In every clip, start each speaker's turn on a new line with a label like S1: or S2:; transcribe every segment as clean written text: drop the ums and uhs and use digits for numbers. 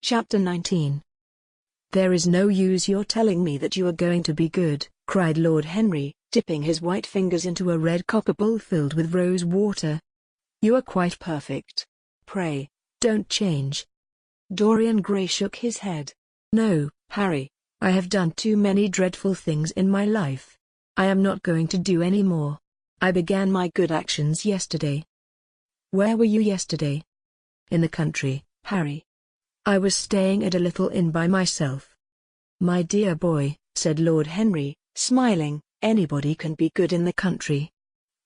S1: Chapter 19. "There is no use your telling me that you are going to be good," cried Lord Henry, dipping his white fingers into a red copper bowl filled with rose water. "You are quite perfect. Pray, don't change." Dorian Gray shook his head. "No, Harry, I have done too many dreadful things in my life. I am not going to do any more. I began my good actions yesterday." "Where were you yesterday?" "In the country, Harry. I was staying at a little inn by myself." "My dear boy," said Lord Henry, smiling, "anybody can be good in the country.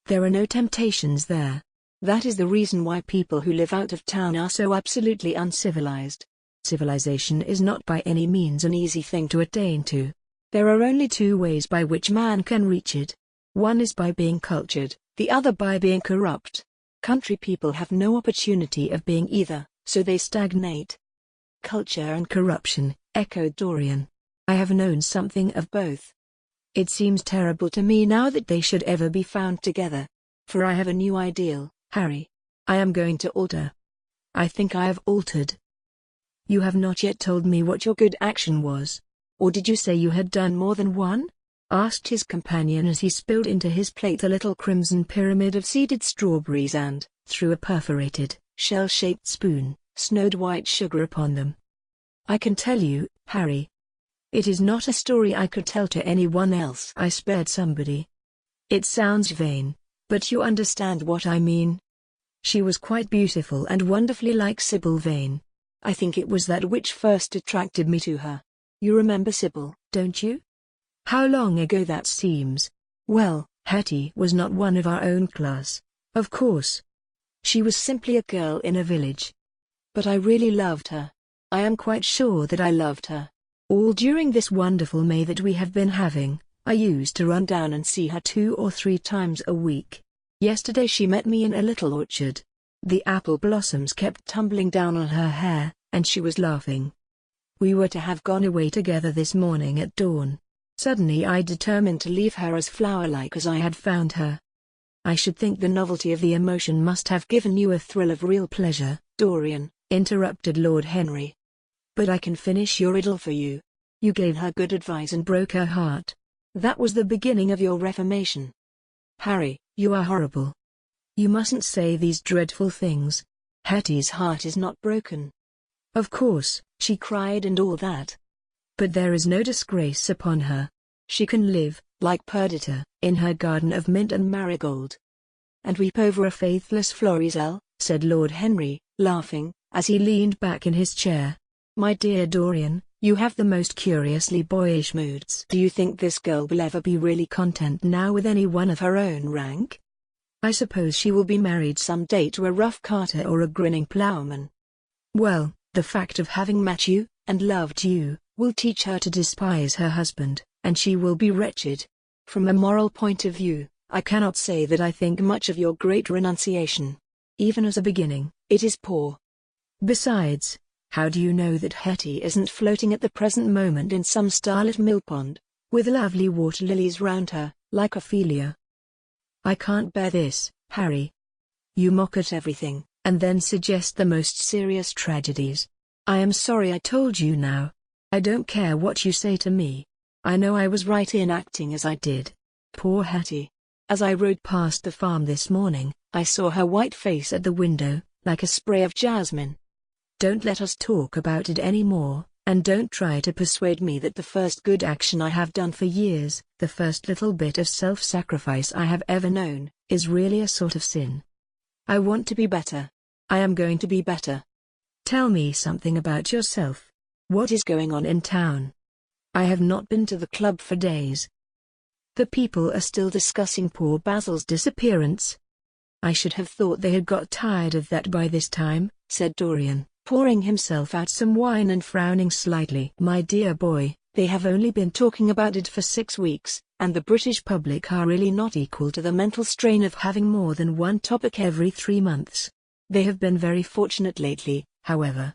S1: There are no temptations there. That is the reason why people who live out of town are so absolutely uncivilized. Civilization is not by any means an easy thing to attain to. There are only two ways by which man can reach it. One is by being cultured, the other by being corrupt. Country people have no opportunity of being either, so they stagnate." "Culture and corruption," echoed Dorian. "I have known something of both. It seems terrible to me now that they should ever be found together. For I have a new ideal, Harry. I am going to alter. I think I have altered." "You have not yet told me what your good action was. Or did you say you had done more than one?" asked his companion as he spilled into his plate a little crimson pyramid of seeded strawberries and, through a perforated, shell-shaped spoon, snowed white sugar upon them. "I can tell you, Harry. It is not a story I could tell to anyone else. I spared somebody. It sounds vain, but you understand what I mean. She was quite beautiful and wonderfully like Sybil Vane. I think it was that which first attracted me to her. You remember Sybil, don't you? How long ago that seems. Well, Hetty was not one of our own class, of course. She was simply a girl in a village. But I really loved her. I am quite sure that I loved her. All during this wonderful May that we have been having, I used to run down and see her 2 or 3 times a week. Yesterday she met me in a little orchard. The apple blossoms kept tumbling down on her hair, and she was laughing. We were to have gone away together this morning at dawn. Suddenly I determined to leave her as flower-like as I had found her." "I should think the novelty of the emotion must have given you a thrill of real pleasure, Dorian," interrupted Lord Henry. "But I can finish your riddle for you. You gave her good advice and broke her heart. That was the beginning of your reformation." "Harry, you are horrible. You mustn't say these dreadful things. Hetty's heart is not broken. Of course, she cried and all that. But there is no disgrace upon her. She can live, like Perdita, in her garden of mint and marigold." "And weep over a faithless Florizel," said Lord Henry, laughing, as he leaned back in his chair. "My dear Dorian, you have the most curiously boyish moods. Do you think this girl will ever be really content now with any one of her own rank? I suppose she will be married some day to a rough carter or a grinning ploughman. Well, the fact of having met you, and loved you, will teach her to despise her husband, and she will be wretched. From a moral point of view, I cannot say that I think much of your great renunciation. Even as a beginning, it is poor. Besides, how do you know that Hetty isn't floating at the present moment in some starlit millpond, with lovely water lilies round her, like Ophelia? I can't bear this, Harry. You mock at everything, and then suggest the most serious tragedies. I am sorry I told you now. I don't care what you say to me. I know I was right in acting as I did. Poor Hetty. As I rode past the farm this morning, I saw her white face at the window, like a spray of jasmine. Don't let us talk about it any more, and don't try to persuade me that the first good action I have done for years, the first little bit of self-sacrifice I have ever known, is really a sort of sin. I want to be better. I am going to be better. Tell me something about yourself. What is going on in town? I have not been to the club for days. The people are still discussing poor Basil's disappearance. I should have thought they had got tired of that by this time, said Dorian, pouring himself out some wine and frowning slightly. My dear boy, they have only been talking about it for 6 weeks, and the British public are really not equal to the mental strain of having more than one topic every 3 months. They have been very fortunate lately, however.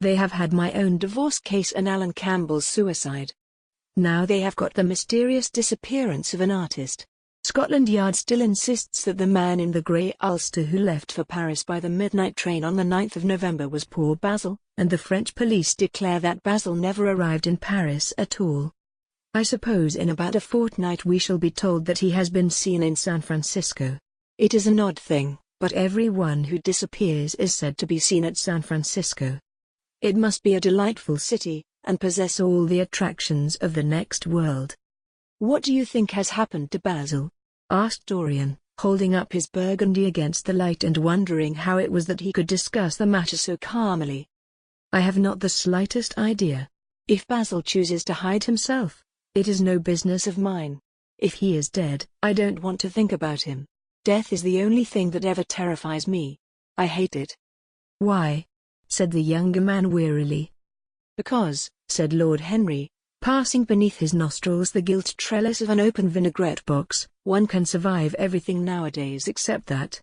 S1: They have had my own divorce case and Alan Campbell's suicide. Now they have got the mysterious disappearance of an artist. Scotland Yard still insists that the man in the grey ulster who left for Paris by the midnight train on the 9th of November was poor Basil, and the French police declare that Basil never arrived in Paris at all. I suppose in about a fortnight we shall be told that he has been seen in San Francisco. It is an odd thing, but everyone who disappears is said to be seen at San Francisco. It must be a delightful city, and possess all the attractions of the next world. What do you think has happened to Basil? Asked Dorian, holding up his burgundy against the light and wondering how it was that he could discuss the matter so calmly. I have not the slightest idea. If Basil chooses to hide himself, it is no business of mine. If he is dead, I don't want to think about him. Death is the only thing that ever terrifies me. I hate it. Why? Said the younger man wearily. Because, said Lord Henry, passing beneath his nostrils the gilt trellis of an open vinaigrette box, one can survive everything nowadays except that.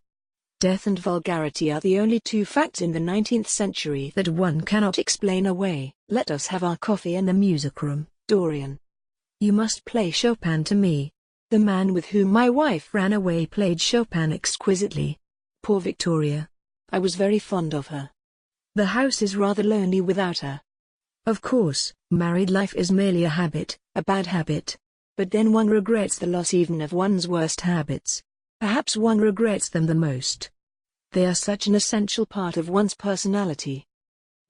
S1: Death and vulgarity are the only two facts in the 19th century that one cannot explain away. Let us have our coffee in the music room, Dorian. You must play Chopin to me. The man with whom my wife ran away played Chopin exquisitely. Poor Victoria. I was very fond of her. The house is rather lonely without her. Of course, married life is merely a habit, a bad habit. But then one regrets the loss even of one's worst habits. Perhaps one regrets them the most. They are such an essential part of one's personality.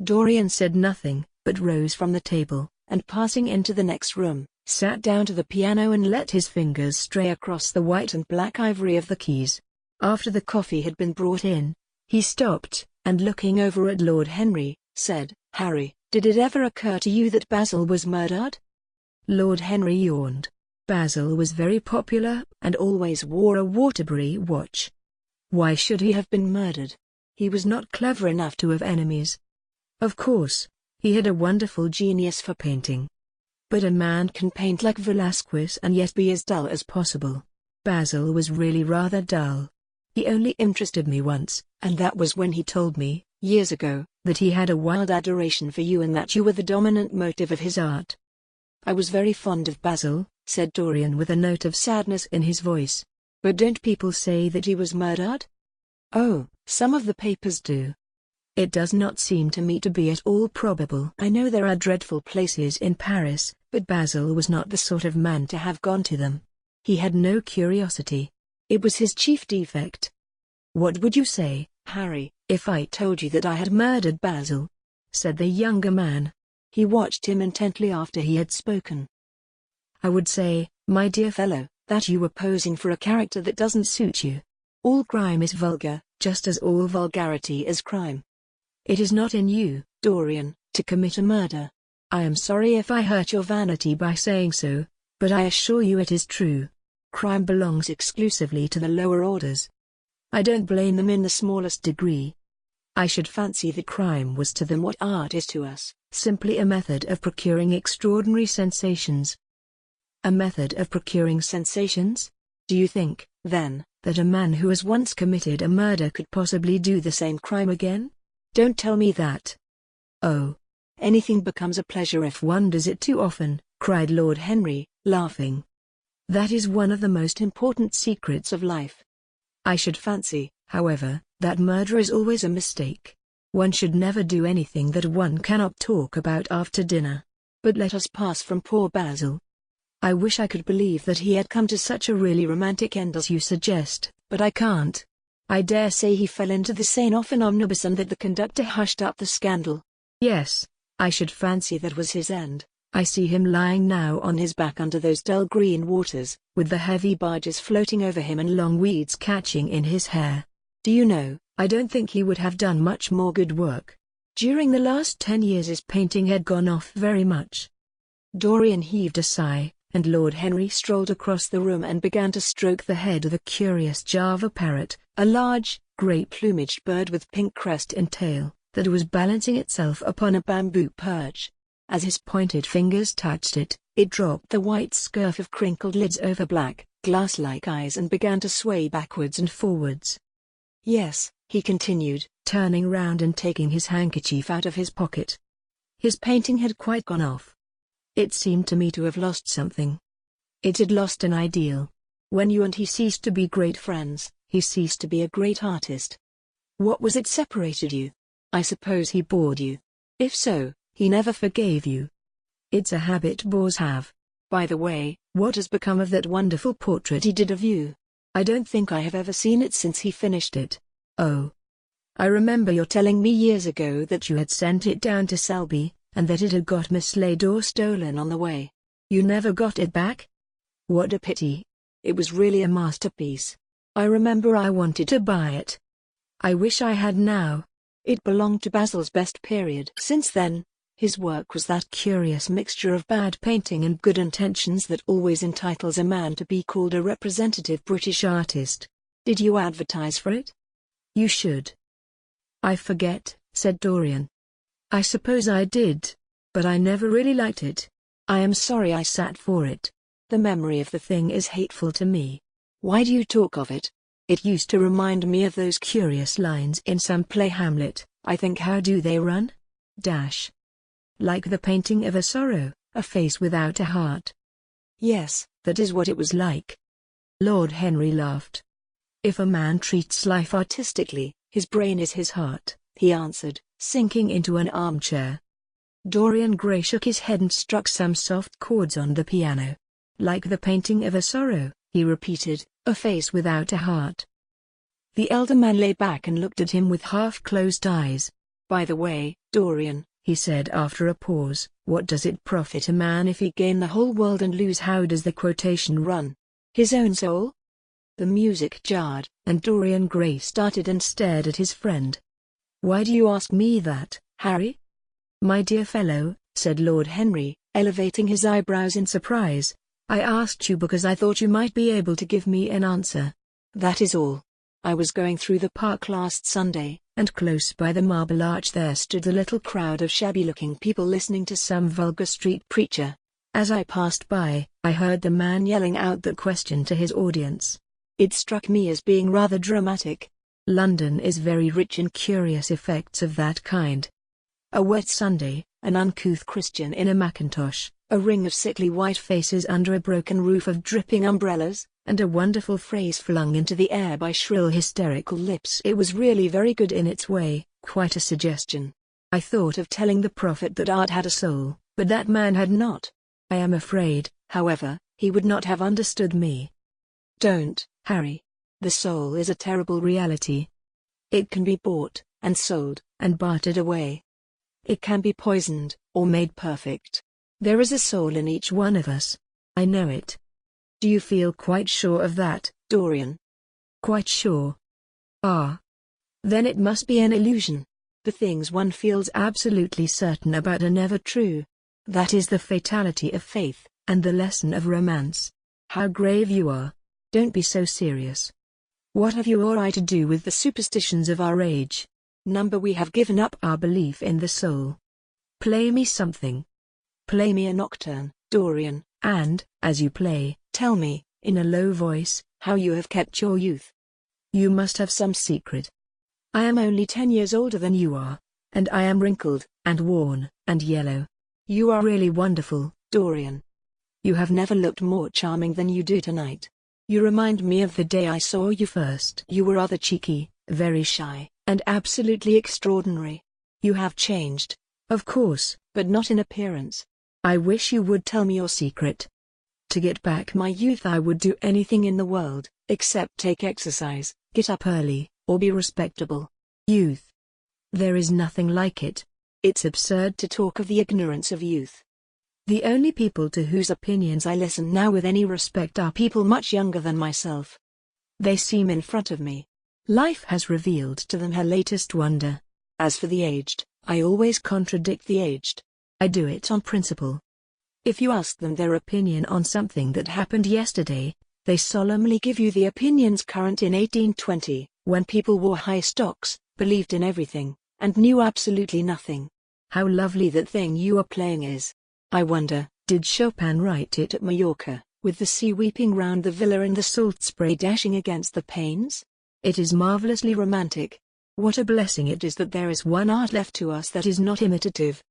S1: Dorian said nothing, but rose from the table, and passing into the next room, sat down to the piano and let his fingers stray across the white and black ivory of the keys. After the coffee had been brought in, he stopped, and looking over at Lord Henry, said, "Harry, did it ever occur to you that Basil was murdered?" Lord Henry yawned. Basil was very popular, and always wore a Waterbury watch. Why should he have been murdered? He was not clever enough to have enemies. Of course, he had a wonderful genius for painting. But a man can paint like Velasquez and yet be as dull as possible. Basil was really rather dull. He only interested me once, and that was when he told me, years ago, that he had a wild adoration for you and that you were the dominant motive of his art. I was very fond of Basil, said Dorian with a note of sadness in his voice. But don't people say that he was murdered? Oh, some of the papers do. It does not seem to me to be at all probable. I know there are dreadful places in Paris, but Basil was not the sort of man to have gone to them. He had no curiosity. It was his chief defect. What would you say, Harry, if I told you that I had murdered Basil? Said the younger man. He watched him intently after he had spoken. I would say, my dear fellow, that you were posing for a character that doesn't suit you. All crime is vulgar, just as all vulgarity is crime. It is not in you, Dorian, to commit a murder. I am sorry if I hurt your vanity by saying so, but I assure you it is true. Crime belongs exclusively to the lower orders. I don't blame them in the smallest degree. I should fancy that crime was to them what art is to us, simply a method of procuring extraordinary sensations. A method of procuring sensations? Do you think, then, that a man who has once committed a murder could possibly do the same crime again? Don't tell me that. Oh. Anything becomes a pleasure if one does it too often, cried Lord Henry, laughing. That is one of the most important secrets of life. I should fancy, however, that murder is always a mistake. One should never do anything that one cannot talk about after dinner. But let us pass from poor Basil. I wish I could believe that he had come to such a really romantic end as you suggest, but I can't. I dare say he fell into the Seine off an omnibus and that the conductor hushed up the scandal. Yes, I should fancy that was his end. I see him lying now on his back under those dull green waters, with the heavy barges floating over him and long weeds catching in his hair. Do you know, I don't think he would have done much more good work. During the last 10 years his painting had gone off very much. Dorian heaved a sigh, and Lord Henry strolled across the room and began to stroke the head of a curious Java parrot, a large, grey-plumaged bird with pink crest and tail, that was balancing itself upon a bamboo perch. As his pointed fingers touched it, it dropped the white scurf of crinkled lids over black, glass-like eyes and began to sway backwards and forwards. Yes, he continued, turning round and taking his handkerchief out of his pocket. His painting had quite gone off. It seemed to me to have lost something. It had lost an ideal. When you and he ceased to be great friends, he ceased to be a great artist. What was it separated you? I suppose he bored you. If so, he never forgave you. It's a habit bores have. By the way, what has become of that wonderful portrait he did of you? I don't think I have ever seen it since he finished it. Oh. I remember your telling me years ago that you had sent it down to Selby, and that it had got mislaid or stolen on the way. You never got it back? What a pity. It was really a masterpiece. I remember I wanted to buy it. I wish I had now. It belonged to Basil's best period. Since then, his work was that curious mixture of bad painting and good intentions that always entitles a man to be called a representative British artist. Did you advertise for it? You should. I forget, said Dorian. I suppose I did, but I never really liked it. I am sorry I sat for it. The memory of the thing is hateful to me. Why do you talk of it? It used to remind me of those curious lines in some play Hamlet, I think how do they run? Dash. Like the painting of a sorrow, a face without a heart. Yes, that is what it was like. Lord Henry laughed. If a man treats life artistically, his brain is his heart, he answered, sinking into an armchair. Dorian Gray shook his head and struck some soft chords on the piano. Like the painting of a sorrow, he repeated, a face without a heart. The elder man lay back and looked at him with half-closed eyes. By the way, Dorian, he said after a pause, what does it profit a man if he gain the whole world and lose? How does the quotation run? His own soul? The music jarred, and Dorian Gray started and stared at his friend. Why do you ask me that, Harry? My dear fellow, said Lord Henry, elevating his eyebrows in surprise, I asked you because I thought you might be able to give me an answer. That is all. I was going through the park last Sunday, and close by the Marble Arch there stood a little crowd of shabby-looking people listening to some vulgar street preacher. As I passed by, I heard the man yelling out that question to his audience. It struck me as being rather dramatic. London is very rich in curious effects of that kind. A wet Sunday, an uncouth Christian in a mackintosh, a ring of sickly white faces under a broken roof of dripping umbrellas, and a wonderful phrase flung into the air by shrill hysterical lips. It was really very good in its way, quite a suggestion. I thought of telling the prophet that art had a soul, but that man had not. I am afraid, however, he would not have understood me. Don't, Harry. The soul is a terrible reality. It can be bought, and sold, and bartered away. It can be poisoned, or made perfect. There is a soul in each one of us. I know it. Do you feel quite sure of that, Dorian? Quite sure. Ah. Then it must be an illusion. The things one feels absolutely certain about are never true. That is the fatality of faith, and the lesson of romance. How grave you are. Don't be so serious. What have you or I to do with the superstitions of our age? Number we have given up our belief in the soul. Play me something. Play me a nocturne, Dorian, and, as you play, tell me, in a low voice, how you have kept your youth. You must have some secret. I am only 10 years older than you are, and I am wrinkled, and worn, and yellow. You are really wonderful, Dorian. You have never looked more charming than you do tonight. You remind me of the day I saw you first. You were rather cheeky, very shy, and absolutely extraordinary. You have changed, of course, but not in appearance. I wish you would tell me your secret. To get back my youth I would do anything in the world, except take exercise, get up early, or be respectable. Youth. There is nothing like it. It's absurd to talk of the ignorance of youth. The only people to whose opinions I listen now with any respect are people much younger than myself. They seem in front of me. Life has revealed to them her latest wonder. As for the aged, I always contradict the aged. I do it on principle. If you ask them their opinion on something that happened yesterday, they solemnly give you the opinions current in 1820, when people wore high stocks, believed in everything, and knew absolutely nothing. How lovely that thing you are playing is. I wonder, did Chopin write it at Mallorca, with the sea weeping round the villa and the salt spray dashing against the panes? It is marvelously romantic. What a blessing it is that there is one art left to us that is not imitative.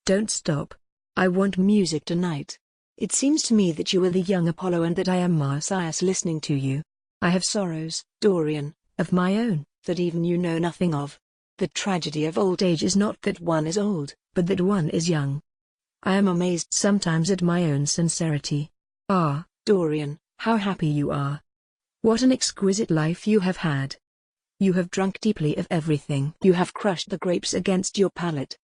S1: Don't stop. I want music tonight. It seems to me that you are the young Apollo and that I am Marsyas listening to you. I have sorrows, Dorian, of my own, that even you know nothing of. The tragedy of old age is not that one is old, but that one is young. I am amazed sometimes at my own sincerity. Ah, Dorian, how happy you are. What an exquisite life you have had. You have drunk deeply of everything. You have crushed the grapes against your palate.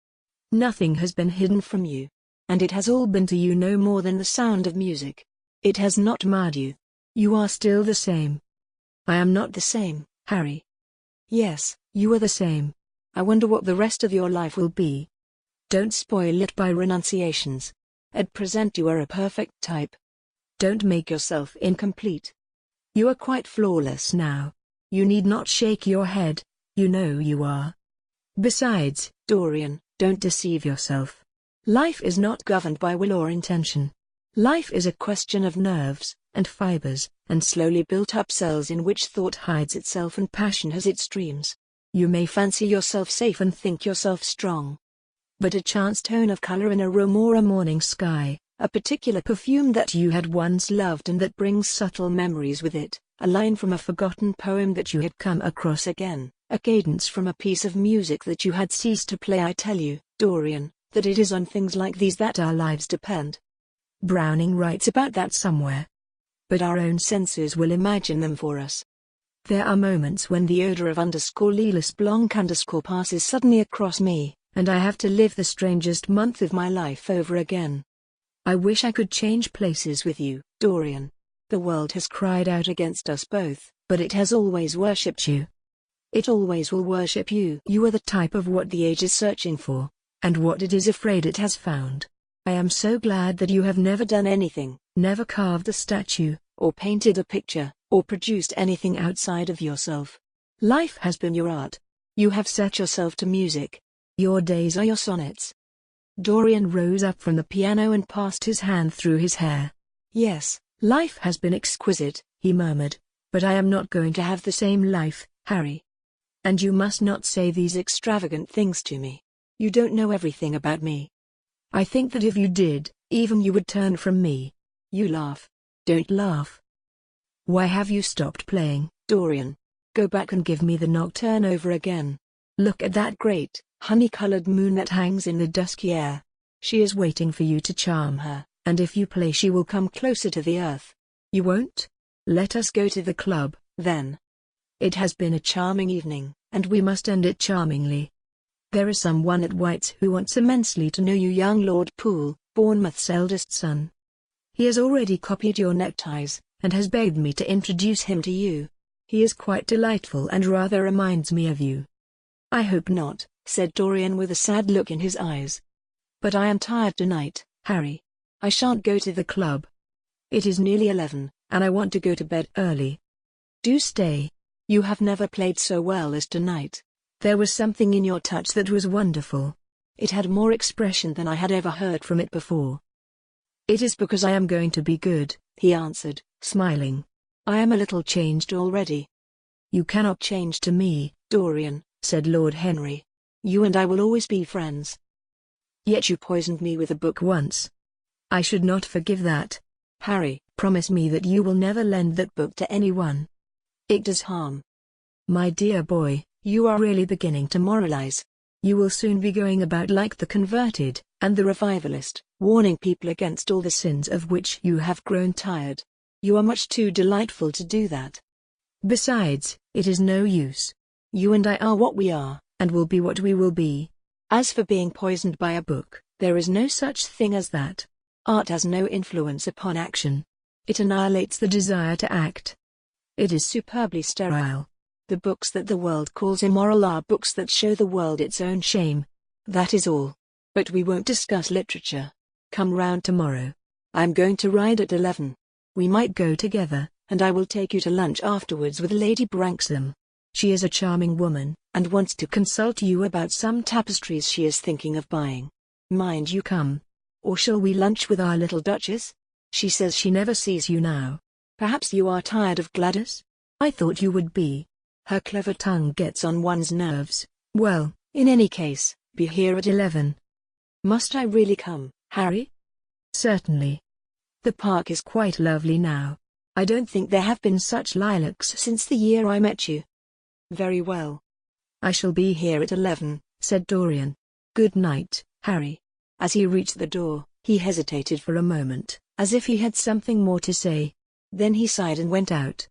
S1: Nothing has been hidden from you. And it has all been to you no more than the sound of music. It has not marred you. You are still the same. I am not the same, Harry. Yes, you are the same. I wonder what the rest of your life will be. Don't spoil it by renunciations. At present you are a perfect type. Don't make yourself incomplete. You are quite flawless now. You need not shake your head, you know you are. Besides, Dorian, don't deceive yourself. Life is not governed by will or intention. Life is a question of nerves, and fibers, and slowly built-up cells in which thought hides itself and passion has its dreams. You may fancy yourself safe and think yourself strong. But a chance tone of color in a room or a morning sky, a particular perfume that you had once loved and that brings subtle memories with it, a line from a forgotten poem that you had come across again, a cadence from a piece of music that you had ceased to play. I tell you, Dorian, that it is on things like these that our lives depend. Browning writes about that somewhere. But our own senses will imagine them for us. There are moments when the odor of _Lilas Blanc _ passes suddenly across me, and I have to live the strangest month of my life over again. I wish I could change places with you, Dorian. The world has cried out against us both, but it has always worshipped you. It always will worship you. You are the type of what the age is searching for, and what it is afraid it has found. I am so glad that you have never done anything, never carved a statue, or painted a picture, or produced anything outside of yourself. Life has been your art. You have set yourself to music. Your days are your sonnets. Dorian rose up from the piano and passed his hand through his hair. Yes, life has been exquisite, he murmured, but I am not going to have the same life, Harry. And you must not say these extravagant things to me. You don't know everything about me. I think that if you did, even you would turn from me. You laugh. Don't laugh. Why have you stopped playing, Dorian? Go back and give me the nocturne over again. Look at that great, honey-colored moon that hangs in the dusky air. She is waiting for you to charm her, and if you play she will come closer to the earth. You won't? Let us go to the club, then. It has been a charming evening, and we must end it charmingly. There is someone at White's who wants immensely to know you, young Lord Poole, Bournemouth's eldest son. He has already copied your neckties, and has begged me to introduce him to you. He is quite delightful and rather reminds me of you. I hope not, said Dorian with a sad look in his eyes. But I am tired tonight, Harry. I shan't go to the club. It is nearly 11, and I want to go to bed early. Do stay. You have never played so well as tonight. There was something in your touch that was wonderful. It had more expression than I had ever heard from it before. It is because I am going to be good, he answered, smiling. I am a little changed already. You cannot change to me, Dorian, said Lord Henry. You and I will always be friends. Yet you poisoned me with a book once. I should not forgive that. Harry, promise me that you will never lend that book to anyone. It does harm. My dear boy, you are really beginning to moralize. You will soon be going about like the converted, and the revivalist, warning people against all the sins of which you have grown tired. You are much too delightful to do that. Besides, it is no use. You and I are what we are, and will be what we will be. As for being poisoned by a book, there is no such thing as that. Art has no influence upon action. It annihilates the desire to act. It is superbly sterile. The books that the world calls immoral are books that show the world its own shame. That is all. But we won't discuss literature. Come round tomorrow. I'm going to ride at 11. We might go together, and I will take you to lunch afterwards with Lady Branksome. She is a charming woman, and wants to consult you about some tapestries she is thinking of buying. Mind you come. Or shall we lunch with our little Duchess? She says she never sees you now. Perhaps you are tired of Gladys? I thought you would be. Her clever tongue gets on one's nerves. Well, in any case, be here at 11. Must I really come, Harry? Certainly. The park is quite lovely now. I don't think there have been such lilacs since the year I met you. Very well. I shall be here at 11, said Dorian. Good night, Harry. As he reached the door, he hesitated for a moment, as if he had something more to say. Then he sighed and went out.